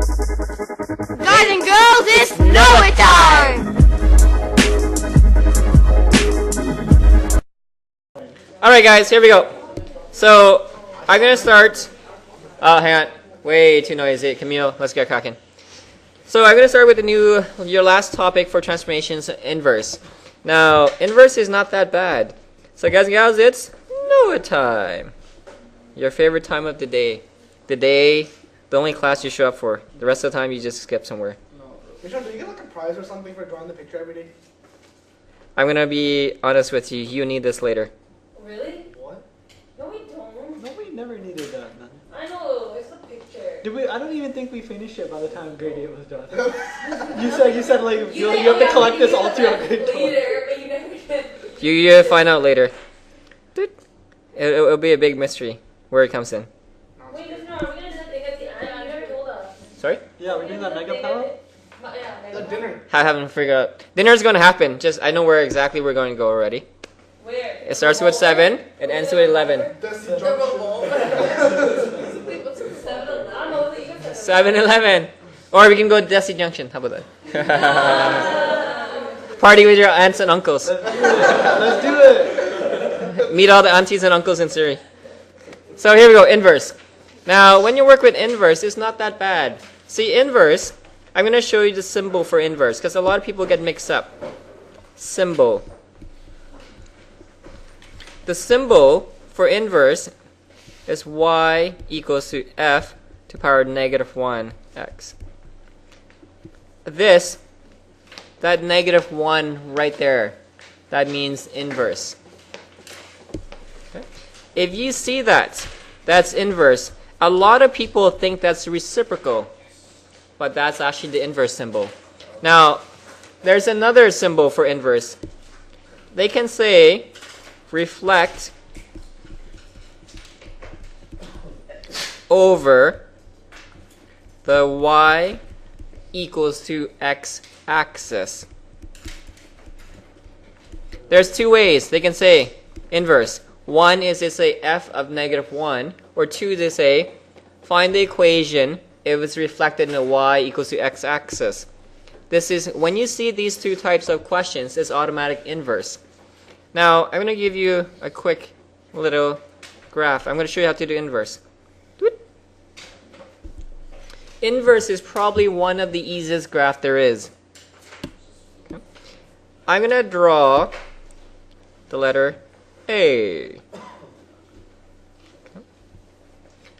Guys and girls, it's Know It time! Alright guys, here we go. So, I'm gonna start. Hang on. Way too noisy. Camille, let's get cracking. So, I'm gonna start with your last topic for transformations, inverse. Now, inverse is not that bad. So, guys and gals, it's Know It time. Your favorite time of the day. The only class you show up for. The rest of the time, you just skip somewhere. No. Vishal, do you get like a prize or something for drawing the picture every day? I'm gonna be honest with you. You need this later. Really? What? No, we don't. No, we never needed that, man. I know, it's a picture. Did we? I don't even think we finished it by the time grade 8 was done. you said like you have to collect this all to your grade 12. Later, but you never did. You find out later. It'll be a big mystery where it comes in. Wait, no, are we gonna do that thing at the end? You never told us. Sorry? Yeah, we're doing that mega power. Yeah, The dinner. I haven't figured out. Dinner's gonna happen. Just I know where exactly we're going to go already. Where? It starts with 7. It ends with 11. Desi The Junction. revolver. Wait, what's the 7-Eleven? I don't know what you got. 7-Eleven. Or we can go to Desi Junction. How about that? Party with your aunts and uncles. Let's do it. Meet all the aunties and uncles in Surrey. So here we go. Inverse. Now, when you work with inverse, it's not that bad. See, inverse. I'm going to show you the symbol for inverse because a lot of people get mixed up. Symbol. The symbol for inverse is y equals to f to power negative 1x. That negative 1 right there, that means inverse. Okay. If you see that, that's inverse. A lot of people think that's reciprocal, but that's actually the inverse symbol. Now, there's another symbol for inverse. They can say reflect over the y equals to x axis. There's two ways they can say inverse. One is to say f of negative 1, or two they say find the equation if it's reflected in the y equals to x axis. This is when you see these two types of questions, it's automatic inverse. Now, I'm going to give you a quick little graph. I'm going to show you how to do inverse. Inverse is probably one of the easiest graph there is. Okay. I'm going to draw the letter A. Okay.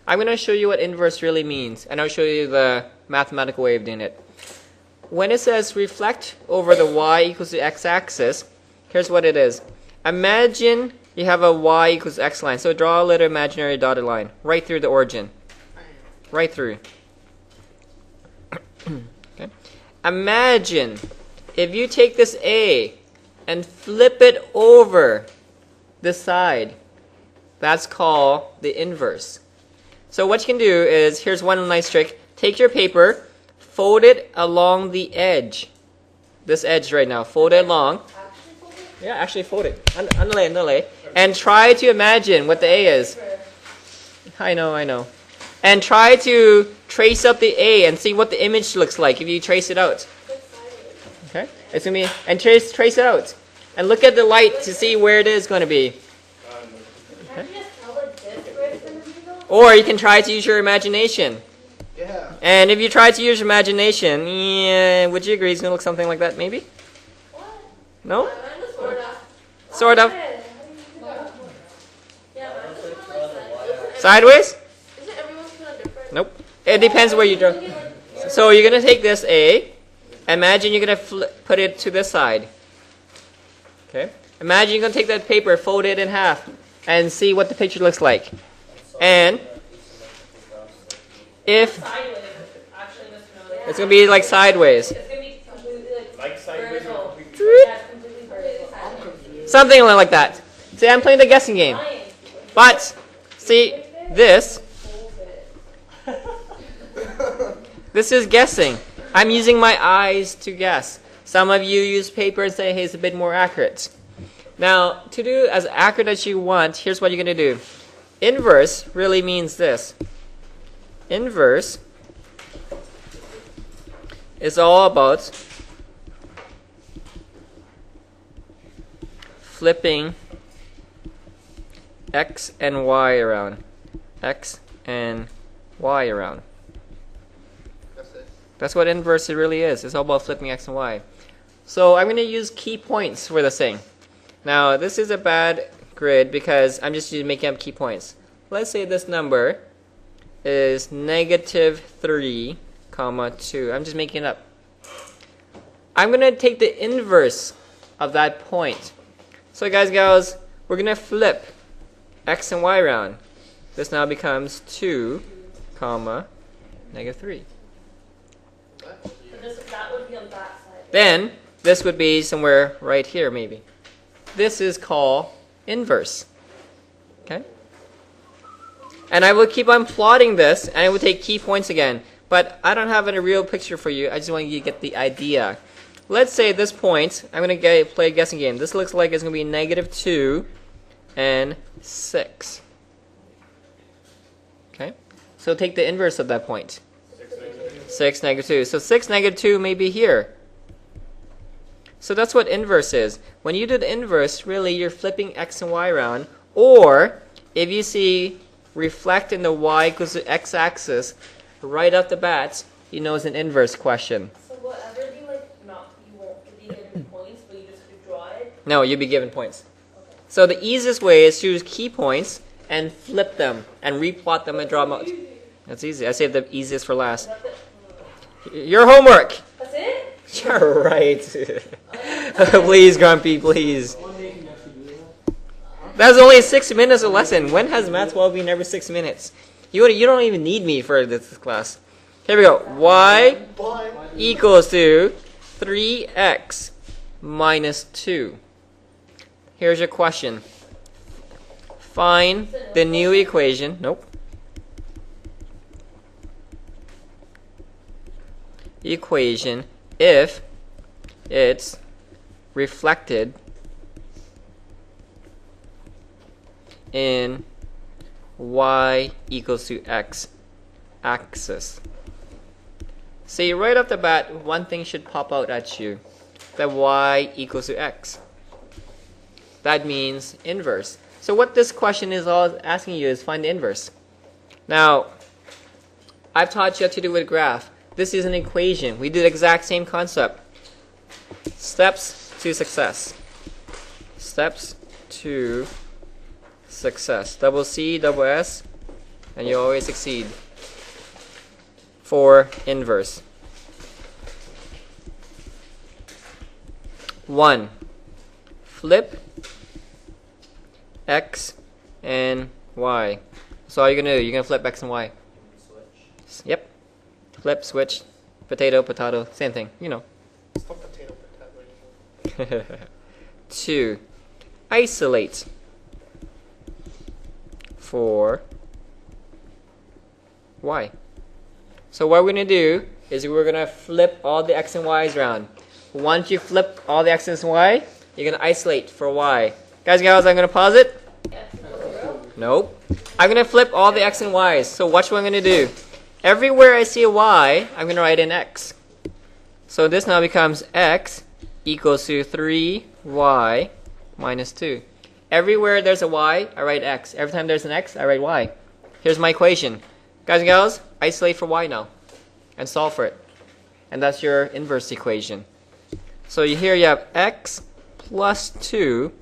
I'm going to show you what inverse really means, and I'll show you the mathematical way of doing it. When it says reflect over the y equals to x axis, here's what it is. Imagine you have a y equals x line. So draw a little imaginary dotted line right through the origin. Right through. Okay. Imagine if you take this A and flip it over this side. That's called the inverse. So what you can do is, here's one nice trick. Take your paper, fold it along the edge. This edge right now. Fold it along. Yeah, actually fold it. Underlay. And try to imagine what the A is. I know. And try to trace up the A and see what the image looks like if you trace it out. Okay? It's going to be, and trace it out. And look at the light to see where it is going to be. Okay? Or you can try to use your imagination. Yeah. And if you try to use your imagination, yeah, would you agree it's going to look something like that maybe? No? Sort of. Sideways? Nope. It depends where you draw. So you're going to take this A. Imagine you're going to put it to this side. Okay. Imagine you're going to take that paper, fold it in half, and see what the picture looks like. And if it's going to be like sideways. Like sideways. Something like that. See, I'm playing the guessing game. But, see, this is guessing. I'm using my eyes to guess. Some of you use paper and say, hey, it's a bit more accurate. Now, to do as accurate as you want, here's what you're going to do. Inverse really means this. Inverse is all about flipping x and y around. X and y around. That's it. That's what inverse really is. It's all about flipping x and y. So I'm going to use key points for this thing. Now, this is a bad grid because I'm just making up key points. Let's say this number is -3, 2. I'm just making it up. I'm going to take the inverse of that point. So guys, gals, we're going to flip x and y around. This now becomes 2, -3. So that would be on that side. Then, this would be somewhere right here, maybe. This is called inverse. Okay? And I will keep on plotting this, and I will take key points again. But I don't have a real picture for you. I just want you to get the idea. Let's say at this point, I'm going to play a guessing game. This looks like it's going to be -2 and 6. Okay? So take the inverse of that point. 6, -2. So 6, -2 may be here. So that's what inverse is. When you do the inverse, really you're flipping x and y around. Or if you see reflect in the y equals to x-axis right off the bat, you know it's an inverse question. So whatever you like, not you won't be given points, but you just draw it. No, you'll be given points. Okay. So the easiest way is to use key points and flip them and replot them and draw them out. That's easy. I saved the easiest for last. That's it. Your homework. That's it? You're right. Please, Grumpy, please. That's only 6 minutes a lesson. When has math 12 been every 6 minutes? You don't even need me for this class. Here we go. Y equals to 3x minus 2. Here's your question. Find the new equation. Nope. Equation if it's reflected in y equals to x axis. See, right off the bat, one thing should pop out at you. That y equals to x. That means inverse. So what this question is all asking you is find the inverse. Now, I've taught you how to do with a graph. This is an equation. We do the exact same concept. Steps to success. Steps to success. Double C, double S, and you always succeed. For inverse. 1. Flip x and y. So all you're going to do, you're going to flip x and y. Switch. Yep. Flip, switch, potato, potato, same thing, you know. Stop potato, potato. 2. Isolate for y. So what we're going to do is we're going to flip all the x and y's around. Once you flip all the x and y, you're going to isolate for y. Guys, gals, I'm going to pause it. Nope. I'm going to flip all the x and y's. So watch what I'm going to do. Everywhere I see a y, I'm going to write in x. So this now becomes x equals to 3y minus 2. Everywhere there's a y, I write x. Every time there's an x, I write y. Here's my equation. Guys and gals, isolate for y now and solve for it. And that's your inverse equation. So here you have x plus 2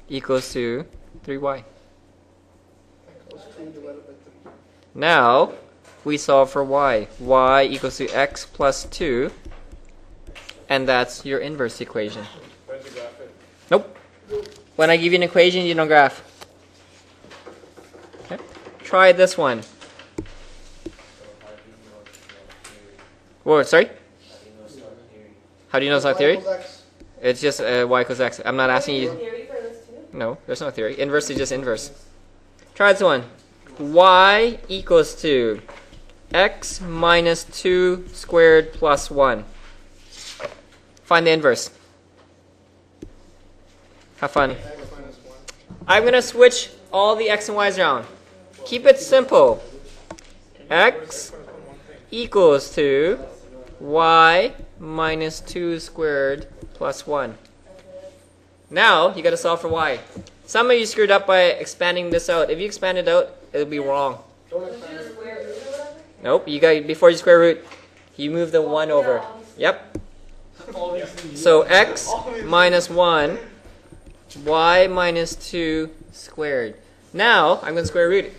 equals to 3y. Now, we solve for y. Y equals to x plus 2. And that's your inverse equation. Nope. When I give you an equation, you don't graph. Okay. Try this one. Whoa, sorry? How do you know it's not theory? It's just y equals x. I'm not asking you. Theory for this too? No, there's no theory. Inverse is just inverse. Try this one. Y equals to x minus 2 squared plus 1. Find the inverse. Have fun. I'm going to switch all the x and y's around. Keep it simple. X equals to y minus 2 squared plus 1. Now, you got to solve for y. Some of you screwed up by expanding this out. If you expand it out, it'll be wrong. Nope, you got before you square root, you move the 1 over. Yep. So x minus 1, y minus 2 squared. Now, I'm going to square root it.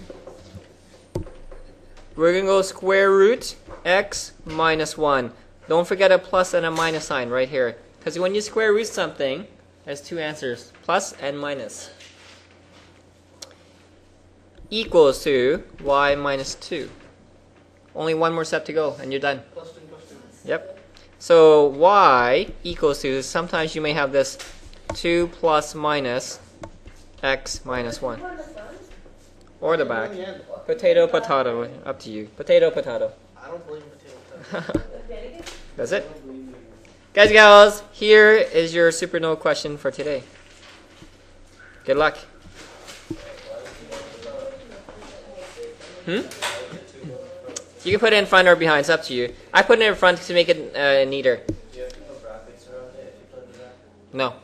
We're going to go square root x minus 1. Don't forget a plus and a minus sign right here. Because when you square root something, there's two answers, plus and minus. Equals to y minus 2. Only one more step to go, and you're done. Yep. So y equals to, sometimes you may have this 2 plus minus x minus 1. Or the back. Potato, potato, up to you. Potato, potato. I don't believe in potato. That's it. Guys, gals, here is your supernova question for today. Good luck. You can put it in front or behind. It's up to you. I put it in front to make it neater. No.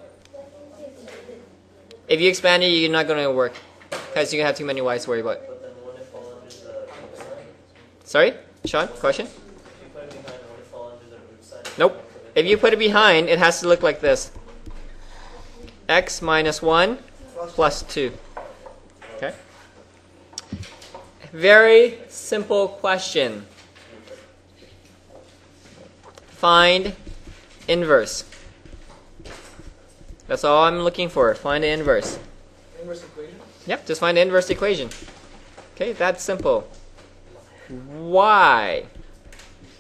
If you expand it, you're not going to work. Because you're going to have too many y's to worry about. Sorry? Sean? Question? Nope. If you put it behind, it has to look like this. X minus 1 plus 2. Okay? Very simple question. Find inverse. That's all I'm looking for. Find the inverse. Inverse equation? Yep, just find the inverse equation. Okay, that's simple. Y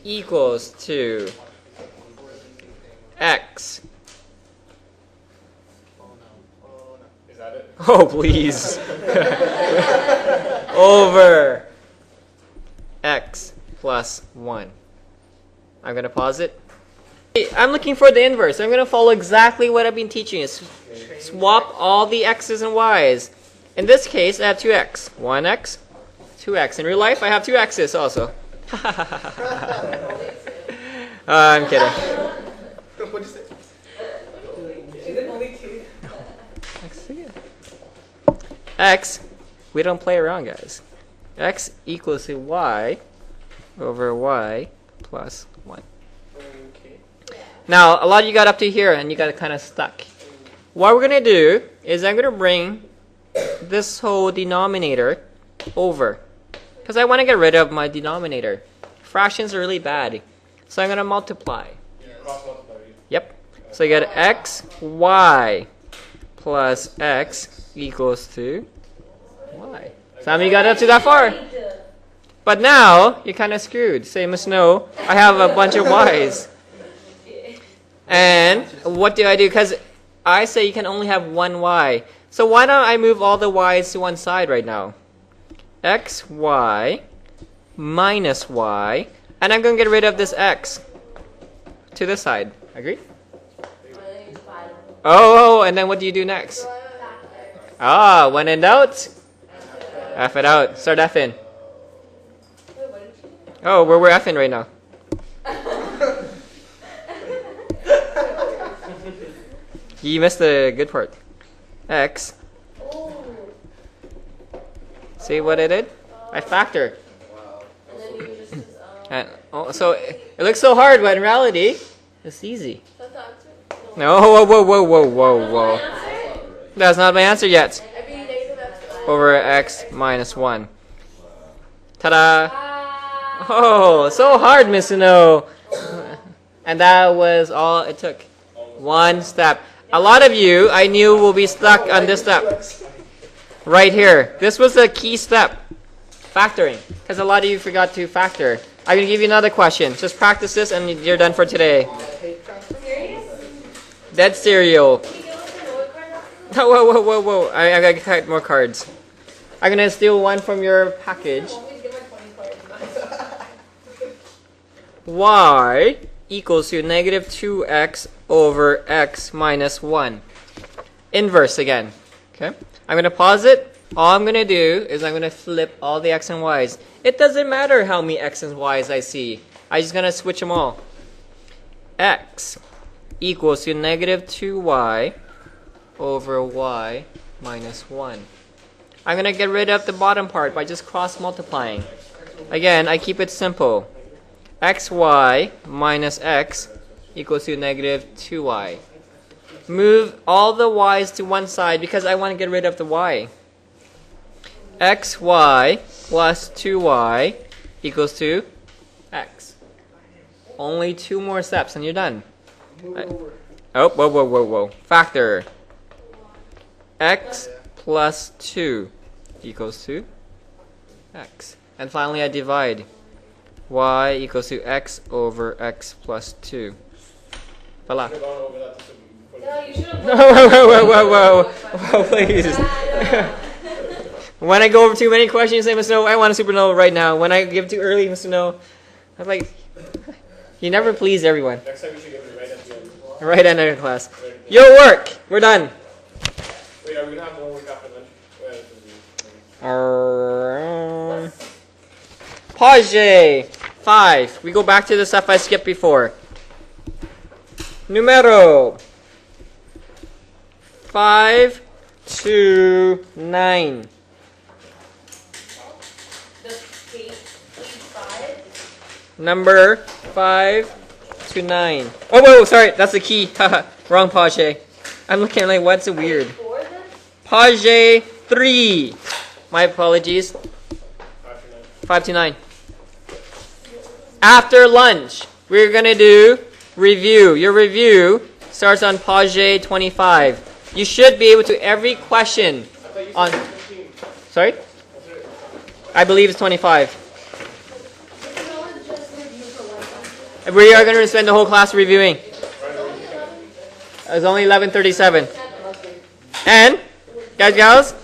equals to X. Is that it? Oh, please. Over X plus 1. I'm going to pause it. I'm looking for the inverse. I'm going to follow exactly what I've been teaching you. Swap all the x's and y's. In this case, I have 2x. 1x, 2x. In real life, I have 2 x's also. I'm kidding. What'd you say? X, we don't play around, guys. X equals to y over y plus 1. Okay. Now, a lot of you got up to here and you got kind of stuck. What we're going to do is I'm going to bring this whole denominator over. Because I want to get rid of my denominator. Fractions are really bad. So I'm going to multiply. Yep. So you get x, y plus x equals to y. Some of you got up to that far. But now, you're kind of screwed. Say, Miss No, I have a bunch of y's. And what do I do? Because I say you can only have one y. So why don't I move all the y's to one side right now? X, y, minus y. And I'm going to get rid of this x to this side. Agree? Oh, and then what do you do next? Ah, when in doubt, F it out. Start F'ing. Oh, we're F'ing right now. You missed the good part. X. See what I did? I factor. And, so it looks so hard, but in reality, it's easy. No, whoa, whoa, whoa, whoa, whoa, whoa. That's not my answer yet. Over x minus 1. Ta-da! Oh, so hard, Miss No. And that was all it took. One step. A lot of you, I knew, will be stuck on this step. Right here. This was the key step. Factoring. Because a lot of you forgot to factor. I'm going to give you another question. Just practice this and you're done for today. Dead cereal. Whoa, whoa, whoa, whoa. I got to cut more cards. I'm going to steal one from your package. Y equals to negative 2x over x minus 1. Inverse again. Okay. I'm going to pause it. All I'm going to do is I'm going to flip all the x and y's. It doesn't matter how many x and y's I see. I'm just going to switch them all. x equals to negative 2y over y minus 1. I'm going to get rid of the bottom part by just cross multiplying. Again, I keep it simple. xy minus x equals to negative 2y. Move all the y's to one side because I want to get rid of the y. xy plus 2y equals to x. Only 2 more steps and you're done. Oh, whoa. Factor. X plus 2 equals to x. And finally I divide. Y equals to x over x plus 2. Voila. No, you should have. Whoa, please. When I go over too many questions, you say, Mr. No, I want a supernova right now. When I give too early, Mr. No, I'm like, you never please everyone. Next time you should give it right at the end. Right end of the class. Your work. We're done. Wait, are we gonna have one week after lunch? Page 5. We go back to the stuff I skipped before. Numero 5 to 9. Number 5 to 9. Oh, whoa, sorry, that's the key. Wrong page. I'm looking like, what's so weird? Page 3. My apologies. 5 to 9. After lunch, we're going to do review. Your review starts on page 25. You should be able to every question on... Sorry? I believe it's 25. We are going to spend the whole class reviewing. It's only 11:37. And, guys,